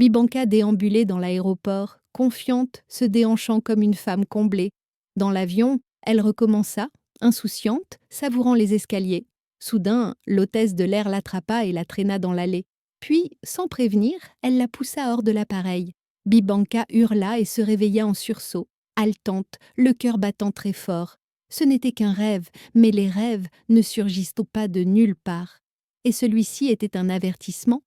Bibanka déambulait dans l'aéroport, confiante, se déhanchant comme une femme comblée. Dans l'avion, elle recommença, insouciante, savourant les escaliers. Soudain, l'hôtesse de l'air l'attrapa et la traîna dans l'allée. Puis, sans prévenir, elle la poussa hors de l'appareil. Bibanka hurla et se réveilla en sursaut, haletante, le cœur battant très fort. Ce n'était qu'un rêve, mais les rêves ne surgissent pas de nulle part. Et celui-ci était un avertissement.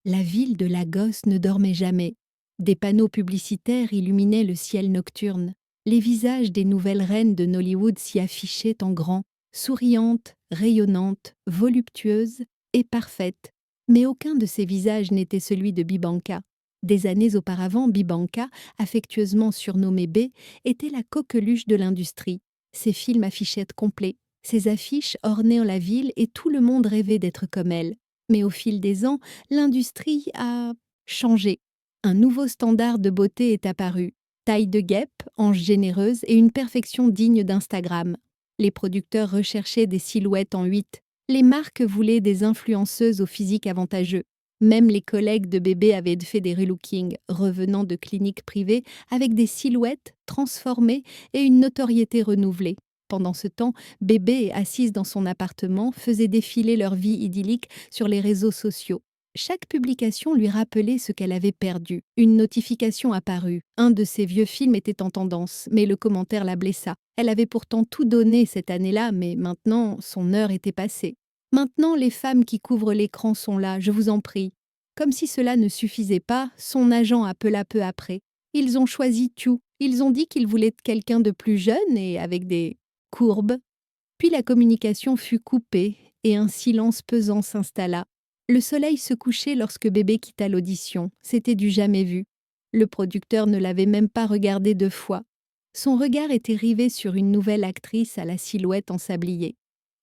La ville de Lagos ne dormait jamais. Des panneaux publicitaires illuminaient le ciel nocturne. Les visages des nouvelles reines de Nollywood s'y affichaient en grand, souriantes, rayonnantes, voluptueuses et parfaites. Mais aucun de ces visages n'était celui de Bibanka. Des années auparavant, Bibanka, affectueusement surnommée B, était la coqueluche de l'industrie. Ses films affichaient complets, ses affiches ornaient la ville et tout le monde rêvait d'être comme elle. Mais au fil des ans, l'industrie a changé. Un nouveau standard de beauté est apparu. Taille de guêpe, hanches généreuses et une perfection digne d'Instagram. Les producteurs recherchaient des silhouettes en 8. Les marques voulaient des influenceuses au physique avantageux. Même les collègues de bébé avaient fait des relookings, revenant de cliniques privées avec des silhouettes transformées et une notoriété renouvelée. Pendant ce temps, bébé, assise dans son appartement, faisait défiler leur vie idyllique sur les réseaux sociaux. Chaque publication lui rappelait ce qu'elle avait perdu. Une notification apparut. Un de ses vieux films était en tendance, mais le commentaire la blessa. Elle avait pourtant tout donné cette année-là, mais maintenant, son heure était passée. Maintenant, les femmes qui couvrent l'écran sont là, je vous en prie. Comme si cela ne suffisait pas, son agent appela peu après. Ils ont choisi Tchou. Ils ont dit qu'ils voulaient quelqu'un de plus jeune et avec des courbes. Puis la communication fut coupée et un silence pesant s'installa. Le soleil se couchait lorsque bébé quitta l'audition. C'était du jamais vu. Le producteur ne l'avait même pas regardé 2 fois. Son regard était rivé sur une nouvelle actrice à la silhouette en sablier.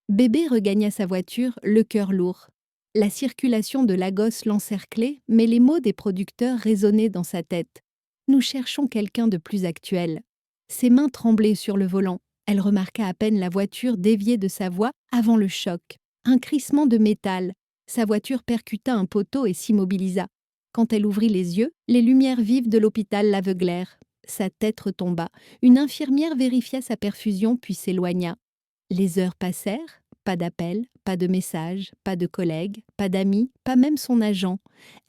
Bébé regagna sa voiture, le cœur lourd. La circulation de Lagos l'encerclait, mais les mots des producteurs résonnaient dans sa tête. Nous cherchons quelqu'un de plus actuel. Ses mains tremblaient sur le volant. Elle remarqua à peine la voiture déviée de sa voie avant le choc. Un crissement de métal. Sa voiture percuta un poteau et s'immobilisa. Quand elle ouvrit les yeux, les lumières vives de l'hôpital l'aveuglèrent. Sa tête retomba. Une infirmière vérifia sa perfusion puis s'éloigna. Les heures passèrent, pas d'appel, pas de message, pas de collègues, pas d'amis, pas même son agent.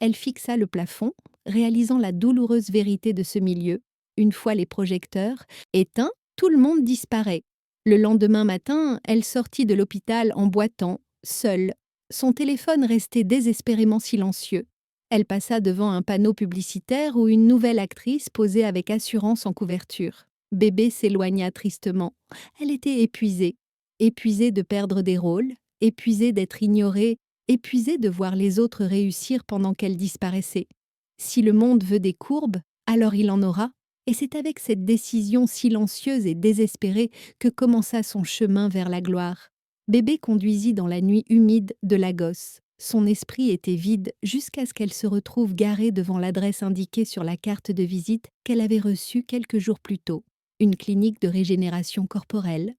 Elle fixa le plafond, réalisant la douloureuse vérité de ce milieu. Une fois les projecteurs éteints, tout le monde disparaît. Le lendemain matin, elle sortit de l'hôpital en boitant, seule. Son téléphone restait désespérément silencieux. Elle passa devant un panneau publicitaire où une nouvelle actrice posait avec assurance en couverture. Bébé s'éloigna tristement. Elle était épuisée. Épuisée de perdre des rôles, épuisée d'être ignorée, épuisée de voir les autres réussir pendant qu'elle disparaissait. Si le monde veut des courbes, alors il en aura. Et c'est avec cette décision silencieuse et désespérée que commença son chemin vers la gloire. Bébé conduisit dans la nuit humide de Lagos. Son esprit était vide jusqu'à ce qu'elle se retrouve garée devant l'adresse indiquée sur la carte de visite qu'elle avait reçue quelques jours plus tôt. Une clinique de régénération corporelle.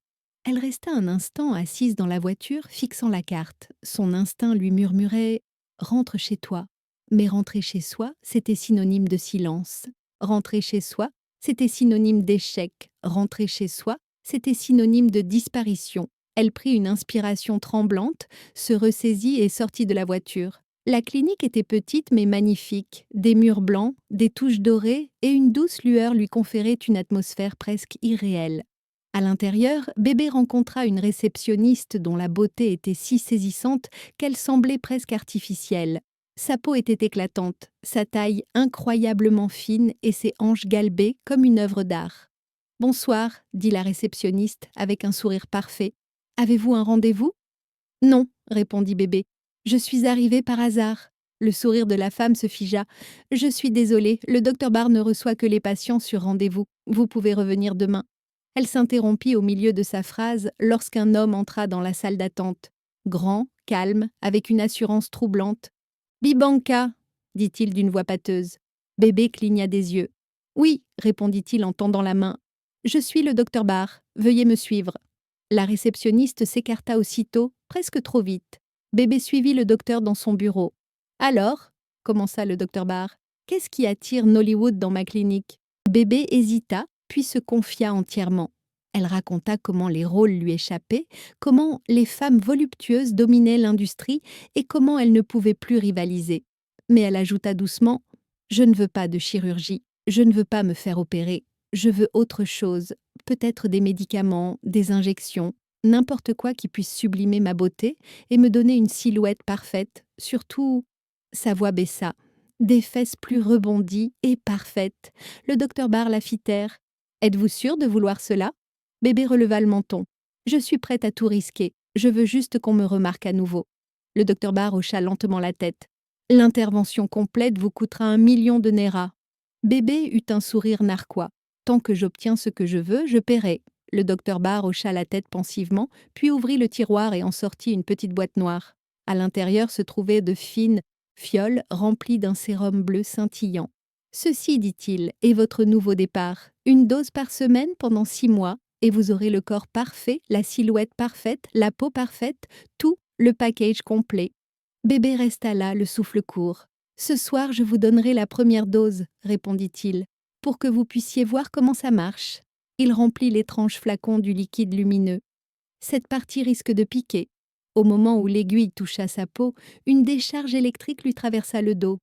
Elle resta un instant assise dans la voiture, fixant la carte. Son instinct lui murmurait « Rentre chez toi ». Mais rentrer chez soi, c'était synonyme de silence. Rentrer chez soi, c'était synonyme d'échec. Rentrer chez soi, c'était synonyme de disparition. Elle prit une inspiration tremblante, se ressaisit et sortit de la voiture. La clinique était petite mais magnifique. Des murs blancs, des touches dorées et une douce lueur lui conféraient une atmosphère presque irréelle. À l'intérieur, bébé rencontra une réceptionniste dont la beauté était si saisissante qu'elle semblait presque artificielle. Sa peau était éclatante, sa taille incroyablement fine et ses hanches galbées comme une œuvre d'art. « Bonsoir », dit la réceptionniste avec un sourire parfait. « Avez-vous un rendez-vous ?»« Non », répondit bébé. « Je suis arrivée par hasard. » Le sourire de la femme se figea. « Je suis désolée, le docteur Barr ne reçoit que les patients sur rendez-vous. Vous pouvez revenir demain. » Elle s'interrompit au milieu de sa phrase lorsqu'un homme entra dans la salle d'attente. Grand, calme, avec une assurance troublante. « Bibanka !» dit-il d'une voix pâteuse. Bébé cligna des yeux. « Oui !» répondit-il en tendant la main. « Je suis le docteur Barr. Veuillez me suivre. » La réceptionniste s'écarta aussitôt, presque trop vite. Bébé suivit le docteur dans son bureau. « Alors ?» commença le docteur Barr. « Qu'est-ce qui attire Nollywood dans ma clinique ?» Bébé hésita, puis se confia entièrement. Elle raconta comment les rôles lui échappaient, comment les femmes voluptueuses dominaient l'industrie et comment elle ne pouvait plus rivaliser. Mais elle ajouta doucement « Je ne veux pas de chirurgie, je ne veux pas me faire opérer, je veux autre chose, peut-être des médicaments, des injections, n'importe quoi qui puisse sublimer ma beauté et me donner une silhouette parfaite, surtout… » Sa voix baissa. Des fesses plus rebondies et parfaites. Le docteur Barr la fit taire. « Êtes-vous sûre de vouloir cela ?» Bébé releva le menton. « Je suis prête à tout risquer. Je veux juste qu'on me remarque à nouveau. » Le docteur Barr hocha lentement la tête. « L'intervention complète vous coûtera 1 million de Naira. » Bébé eut un sourire narquois. « Tant que j'obtiens ce que je veux, je paierai. » Le docteur Barr hocha la tête pensivement, puis ouvrit le tiroir et en sortit une petite boîte noire. À l'intérieur se trouvaient de fines fioles remplies d'un sérum bleu scintillant. « Ceci, dit-il, est votre nouveau départ. 1 dose par semaine pendant 6 mois, et vous aurez le corps parfait, la silhouette parfaite, la peau parfaite, tout le package complet. » Bébé resta là, le souffle court. « Ce soir, je vous donnerai la première dose, » répondit-il, « pour que vous puissiez voir comment ça marche. » Il remplit l'étrange flacon du liquide lumineux. « Cette partie risque de piquer. » Au moment où l'aiguille toucha sa peau, une décharge électrique lui traversa le dos.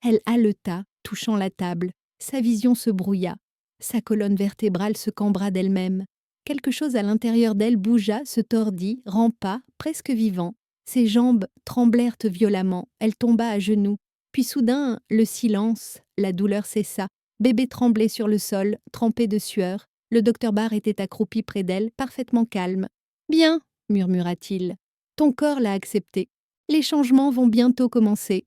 Elle haleta, touchant la table. Sa vision se brouilla. Sa colonne vertébrale se cambra d'elle-même. Quelque chose à l'intérieur d'elle bougea, se tordit, rampa, presque vivant. Ses jambes tremblèrent violemment. Elle tomba à genoux. Puis soudain, le silence, la douleur cessa. Bébé tremblait sur le sol, trempé de sueur. Le docteur Barr était accroupi près d'elle, parfaitement calme. « Bien, » murmura-t-il. « Ton corps l'a accepté. Les changements vont bientôt commencer. »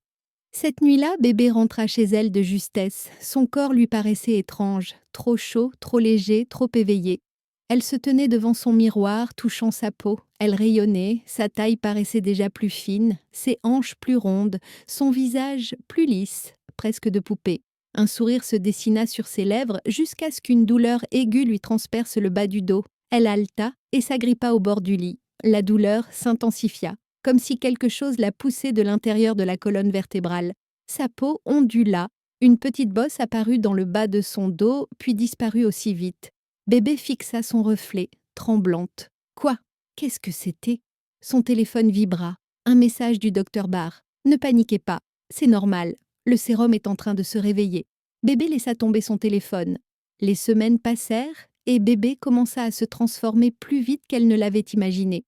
Cette nuit-là, bébé rentra chez elle de justesse. Son corps lui paraissait étrange, trop chaud, trop léger, trop éveillé. Elle se tenait devant son miroir, touchant sa peau. Elle rayonnait, sa taille paraissait déjà plus fine, ses hanches plus rondes, son visage plus lisse, presque de poupée. Un sourire se dessina sur ses lèvres jusqu'à ce qu'une douleur aiguë lui transperce le bas du dos. Elle haleta et s'agrippa au bord du lit. La douleur s'intensifia, comme si quelque chose la poussait de l'intérieur de la colonne vertébrale. Sa peau ondula, une petite bosse apparut dans le bas de son dos, puis disparut aussi vite. Bébé fixa son reflet, tremblante. Quoi? Qu'est-ce que c'était? Son téléphone vibra. Un message du docteur Barr. Ne paniquez pas, c'est normal. Le sérum est en train de se réveiller. Bébé laissa tomber son téléphone. Les semaines passèrent et bébé commença à se transformer plus vite qu'elle ne l'avait imaginé.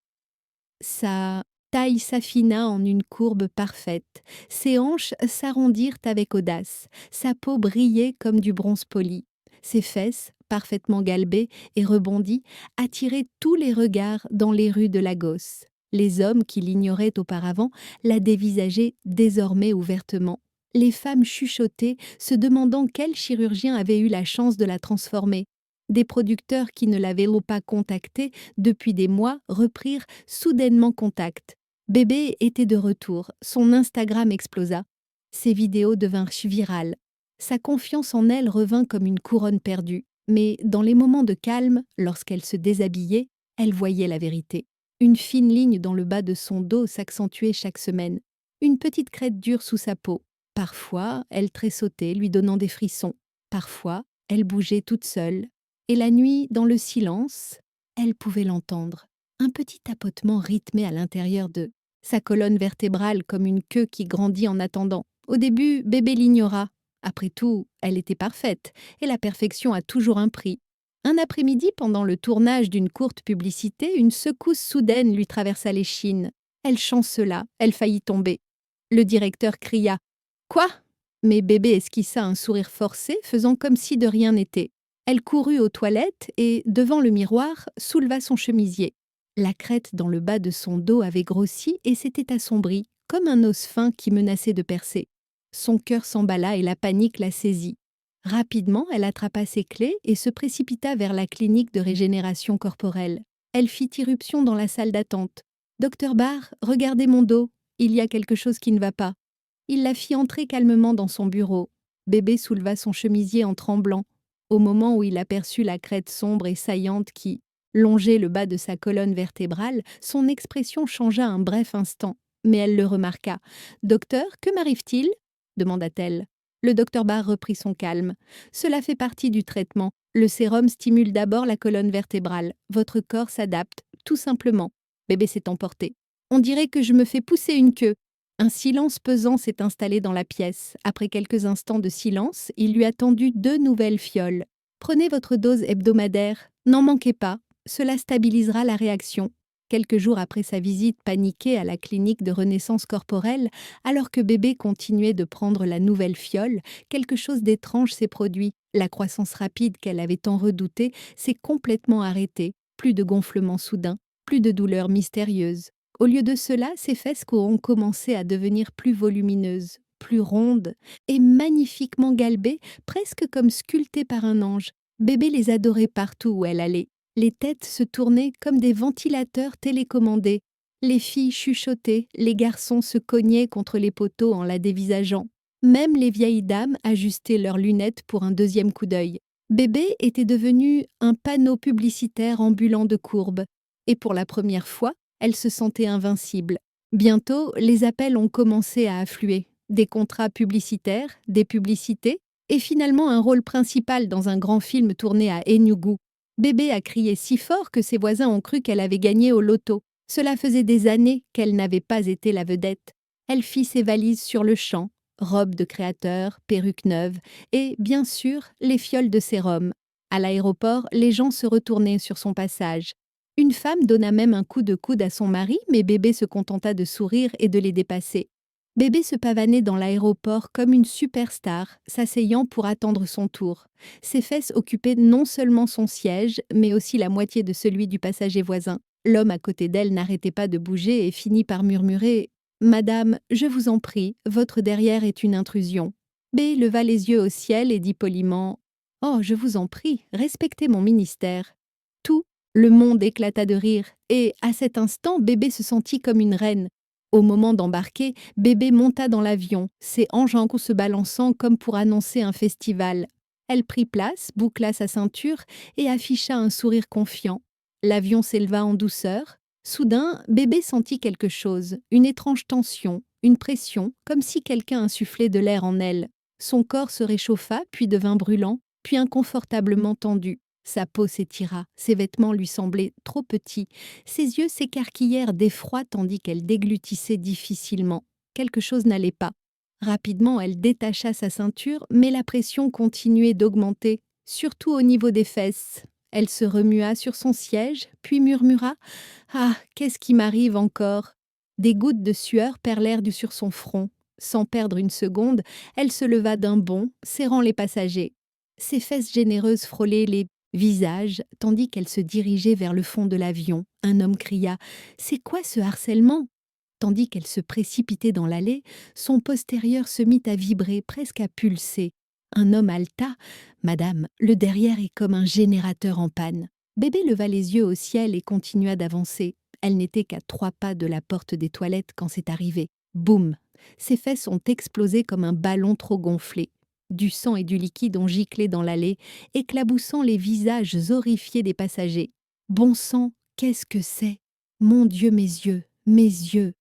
Sa taille s'affina en une courbe parfaite. Ses hanches s'arrondirent avec audace. Sa peau brillait comme du bronze poli. Ses fesses, parfaitement galbées et rebondies, attiraient tous les regards dans les rues de Lagos. Les hommes qui l'ignoraient auparavant la dévisageaient désormais ouvertement. Les femmes chuchotaient, se demandant quel chirurgien avait eu la chance de la transformer. Des producteurs qui ne l'avaient pas contactée depuis des mois reprirent soudainement contact. Bébé était de retour, son Instagram explosa. Ses vidéos devinrent virales. Sa confiance en elle revint comme une couronne perdue. Mais dans les moments de calme, lorsqu'elle se déshabillait, elle voyait la vérité. Une fine ligne dans le bas de son dos s'accentuait chaque semaine. Une petite crête dure sous sa peau. Parfois, elle tressautait, lui donnant des frissons. Parfois, elle bougeait toute seule. Et la nuit, dans le silence, elle pouvait l'entendre. Un petit tapotement rythmé à l'intérieur d'eux. Sa colonne vertébrale comme une queue qui grandit en attendant. Au début, bébé l'ignora. Après tout, elle était parfaite, et la perfection a toujours un prix. Un après-midi, pendant le tournage d'une courte publicité, une secousse soudaine lui traversa l'échine. Elle chancela, elle faillit tomber. Le directeur cria « Quoi ?» Mais bébé esquissa un sourire forcé, faisant comme si de rien n'était. Elle courut aux toilettes et, devant le miroir, souleva son chemisier. La crête dans le bas de son dos avait grossi et s'était assombrie, comme un os fin qui menaçait de percer. Son cœur s'emballa et la panique la saisit. Rapidement, elle attrapa ses clés et se précipita vers la clinique de régénération corporelle. Elle fit irruption dans la salle d'attente. « Docteur Barr, regardez mon dos. Il y a quelque chose qui ne va pas. » Il la fit entrer calmement dans son bureau. Bébé souleva son chemisier en tremblant. Au moment où il aperçut la crête sombre et saillante qui longeait le bas de sa colonne vertébrale, son expression changea un bref instant. mais elle le remarqua. « Docteur, que m'arrive-t-il » demanda-t-elle. Le docteur Barr reprit son calme. « Cela fait partie du traitement. Le sérum stimule d'abord la colonne vertébrale. Votre corps s'adapte, tout simplement. » Bébé s'est emporté. « On dirait que je me fais pousser une queue. » Un silence pesant s'est installé dans la pièce. Après quelques instants de silence, il lui a tendu 2 nouvelles fioles. « Prenez votre dose hebdomadaire. N'en manquez pas. Cela stabilisera la réaction. » Quelques jours après sa visite paniquée à la clinique de renaissance corporelle, alors que bébé continuait de prendre la nouvelle fiole, quelque chose d'étrange s'est produit. La croissance rapide qu'elle avait tant redoutée s'est complètement arrêtée. Plus de gonflements soudains, plus de douleurs mystérieuses. Au lieu de cela, ses fesses ont commencé à devenir plus volumineuses, plus rondes et magnifiquement galbées, presque comme sculptées par un ange. Bébé les adorait partout où elle allait. Les têtes se tournaient comme des ventilateurs télécommandés. Les filles chuchotaient, les garçons se cognaient contre les poteaux en la dévisageant. Même les vieilles dames ajustaient leurs lunettes pour un deuxième coup d'œil. Bébé était devenu un panneau publicitaire ambulant de courbes. Et pour la première fois, elle se sentait invincible. Bientôt, les appels ont commencé à affluer. Des contrats publicitaires, des publicités, et finalement un rôle principal dans un grand film tourné à Enugu. Bébé a crié si fort que ses voisins ont cru qu'elle avait gagné au loto. Cela faisait des années qu'elle n'avait pas été la vedette. Elle fit ses valises sur le champ, robe de créateur, perruque neuve, et, bien sûr, les fioles de sérum. À l'aéroport, les gens se retournaient sur son passage. Une femme donna même un coup de coude à son mari, mais bébé se contenta de sourire et de les dépasser. Bébé se pavanait dans l'aéroport comme une superstar, s'asseyant pour attendre son tour. Ses fesses occupaient non seulement son siège, mais aussi la moitié de celui du passager voisin. L'homme à côté d'elle n'arrêtait pas de bouger et finit par murmurer « Madame, je vous en prie, votre derrière est une intrusion. » B leva les yeux au ciel et dit poliment « Oh, je vous en prie, respectez mon ministère. » Tout le monde éclata de rire, et à cet instant, bébé se sentit comme une reine. Au moment d'embarquer, bébé monta dans l'avion, ses hanches se balançant comme pour annoncer un festival. Elle prit place, boucla sa ceinture et afficha un sourire confiant. L'avion s'éleva en douceur. Soudain, bébé sentit quelque chose, une étrange tension, une pression, comme si quelqu'un insufflait de l'air en elle. Son corps se réchauffa, puis devint brûlant, puis inconfortablement tendu. Sa peau s'étira, ses vêtements lui semblaient trop petits. Ses yeux s'écarquillèrent d'effroi tandis qu'elle déglutissait difficilement. Quelque chose n'allait pas. Rapidement, elle détacha sa ceinture, mais la pression continuait d'augmenter, surtout au niveau des fesses. Elle se remua sur son siège, puis murmura « Ah, qu'est-ce qui m'arrive encore ?» Des gouttes de sueur perlèrent sur son front. Sans perdre une seconde, elle se leva d'un bond, serrant les passagers. Ses fesses généreuses frôlaient les visages, tandis qu'elle se dirigeait vers le fond de l'avion. Un homme cria « C'est quoi ce harcèlement ?» Tandis qu'elle se précipitait dans l'allée, son postérieur se mit à vibrer, presque à pulser. Un homme haleta « Madame, le derrière est comme un générateur en panne. » Bébé leva les yeux au ciel et continua d'avancer. Elle n'était qu'à 3 pas de la porte des toilettes quand c'est arrivé. Boum! Ses fesses ont explosé comme un ballon trop gonflé. Du sang et du liquide ont giclé dans l'allée, éclaboussant les visages horrifiés des passagers. Bon sang, qu'est-ce que c'est? Mon Dieu, mes yeux, mes yeux!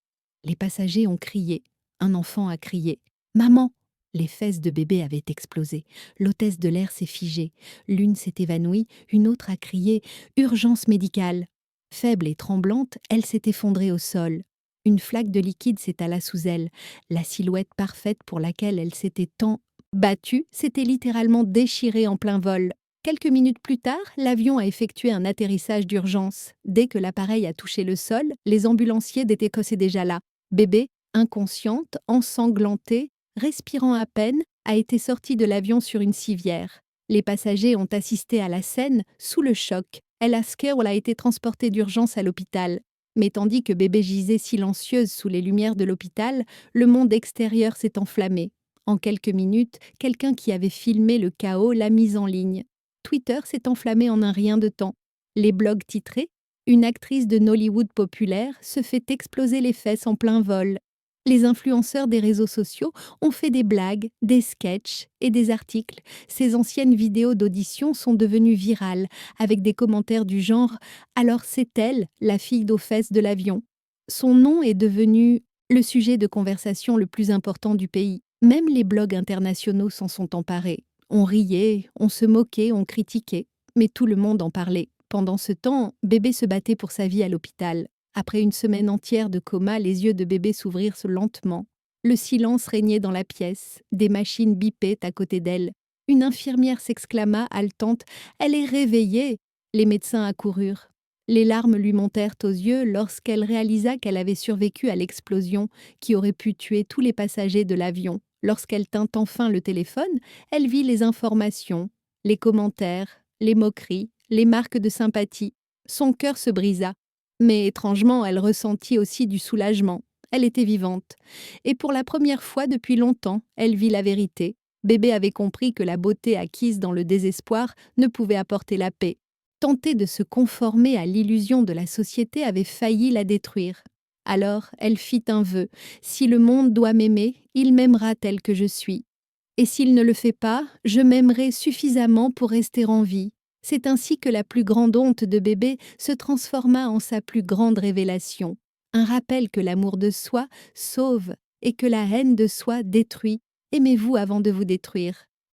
Les passagers ont crié. Un enfant a crié. Maman! Les fesses de bébé avaient explosé. L'hôtesse de l'air s'est figée. L'une s'est évanouie, une autre a crié « Urgence médicale !» Faible et tremblante, elle s'est effondrée au sol. Une flaque de liquide s'étala sous elle. La silhouette parfaite pour laquelle elle s'était tant battue s'était littéralement déchirée en plein vol. Quelques minutes plus tard, l'avion a effectué un atterrissage d'urgence. Dès que l'appareil a touché le sol, les ambulanciers d'Écosse déjà là. Bébé, inconsciente, ensanglantée, respirant à peine, a été sortie de l'avion sur une civière. Les passagers ont assisté à la scène sous le choc. Ella Scarroll a été transportée d'urgence à l'hôpital. Mais tandis que bébé gisait silencieuse sous les lumières de l'hôpital, le monde extérieur s'est enflammé. En quelques minutes, quelqu'un qui avait filmé le chaos l'a mise en ligne. Twitter s'est enflammé en un rien de temps. Les blogs titrés « Une actrice de Nollywood populaire se fait exploser les fesses en plein vol ». Les influenceurs des réseaux sociaux ont fait des blagues, des sketchs et des articles. Ces anciennes vidéos d'audition sont devenues virales, avec des commentaires du genre « Alors c'est elle, la fille d'aux fesses de l'avion ». Son nom est devenu le sujet de conversation le plus important du pays. Même les blogs internationaux s'en sont emparés. On riait, on se moquait, on critiquait, mais tout le monde en parlait. Pendant ce temps, bébé se battait pour sa vie à l'hôpital. Après une semaine entière de coma, les yeux de bébé s'ouvrirent lentement. Le silence régnait dans la pièce, des machines bipaient à côté d'elle. Une infirmière s'exclama, haletante, « Elle est réveillée !» Les médecins accoururent. Les larmes lui montèrent aux yeux lorsqu'elle réalisa qu'elle avait survécu à l'explosion qui aurait pu tuer tous les passagers de l'avion. Lorsqu'elle tint enfin le téléphone, elle vit les informations, les commentaires, les moqueries, les marques de sympathie. Son cœur se brisa. Mais étrangement, elle ressentit aussi du soulagement. Elle était vivante. Et pour la première fois depuis longtemps, elle vit la vérité. Bébé avait compris que la beauté acquise dans le désespoir ne pouvait apporter la paix. Tenter de se conformer à l'illusion de la société avait failli la détruire. Alors, elle fit un vœu. Si le monde doit m'aimer, il m'aimera tel que je suis. Et s'il ne le fait pas, je m'aimerai suffisamment pour rester en vie. C'est ainsi que la plus grande honte de bébé se transforma en sa plus grande révélation. Un rappel que l'amour de soi sauve et que la haine de soi détruit. Aimez-vous avant de vous détruire.